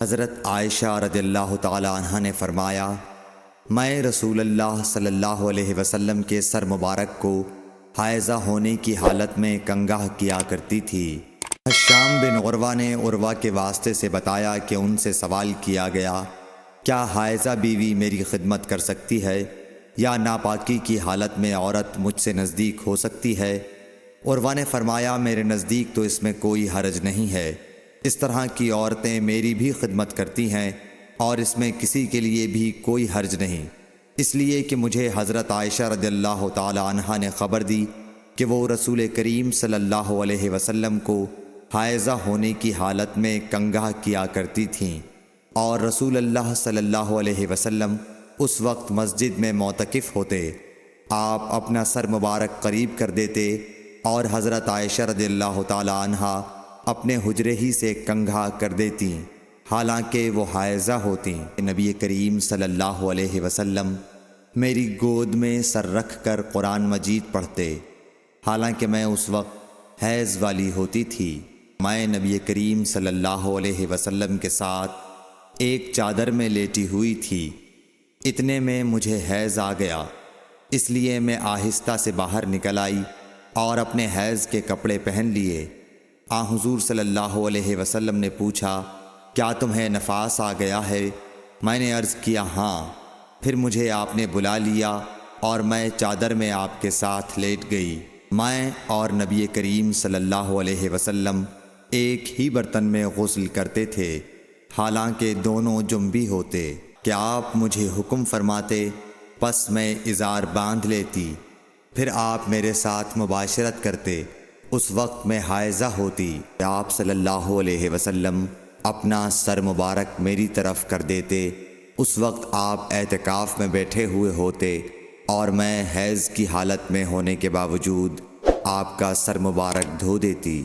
حضرت عائشہ رضی اللہ تعالی عنہ نے فرمایا، میں رسول اللہ صلی اللہ علیہ وسلم کے سر مبارک کو حائضہ ہونے کی حالت میں کنگھا کیا کرتی تھی۔ ہشام بن عروہ نے عروہ کے واسطے سے بتایا کہ ان سے سوال کیا گیا، کیا حائضہ بیوی میری خدمت کر سکتی ہے یا ناپاکی کی حالت میں عورت مجھ سے نزدیک ہو سکتی ہے؟ عروہ نے فرمایا، میرے نزدیک تو اس میں کوئی حرج نہیں ہے، اس طرح کی عورتیں میری بھی خدمت کرتی ہیں اور اس میں کسی کے لیے بھی کوئی حرج نہیں، اس لیے کہ مجھے حضرت عائشہ رضی اللہ تعالی عنہا نے خبر دی کہ وہ رسول کریم صلی اللہ علیہ وسلم کو حائضہ ہونے کی حالت میں کنگھا کیا کرتی تھیں، اور رسول اللہ صلی اللہ علیہ وسلم اس وقت مسجد میں معتکف ہوتے۔ آپ اپنا سر مبارک قریب کر دیتے اور حضرت عائشہ رضی اللہ تعالی عنہا اپنے حجرے ہی سے کنگھا کر دیتی، حالانکہ وہ حائضہ ہوتیں۔ نبی کریم صلی اللہ علیہ وسلم میری گود میں سر رکھ کر قرآن مجید پڑھتے، حالانکہ میں اس وقت حیض والی ہوتی تھی۔ میں نبی کریم صلی اللہ علیہ وسلم کے ساتھ ایک چادر میں لیٹی ہوئی تھی، اتنے میں مجھے حیض آ گیا، اس لیے میں آہستہ سے باہر نکل آئی اور اپنے حیض کے کپڑے پہن لیے۔ حضور صلی اللہ علیہ وسلم نے پوچھا، کیا تمہیں نفاس آ گیا ہے؟ میں نے عرض کیا، ہاں۔ پھر مجھے آپ نے بلا لیا اور میں چادر میں آپ کے ساتھ لیٹ گئی۔ میں اور نبی کریم صلی اللہ علیہ وسلم ایک ہی برتن میں غسل کرتے تھے، حالانکہ دونوں جنبی ہوتے۔ کہ آپ مجھے حکم فرماتے، پس میں ازار باندھ لیتی، پھر آپ میرے ساتھ مباشرت کرتے، اس وقت میں حائضہ ہوتی۔ آپ صلی اللہ علیہ وسلم اپنا سر مبارک میری طرف کر دیتے، اس وقت آپ اعتکاف میں بیٹھے ہوئے ہوتے اور میں حیض کی حالت میں ہونے کے باوجود آپ کا سر مبارک دھو دیتی۔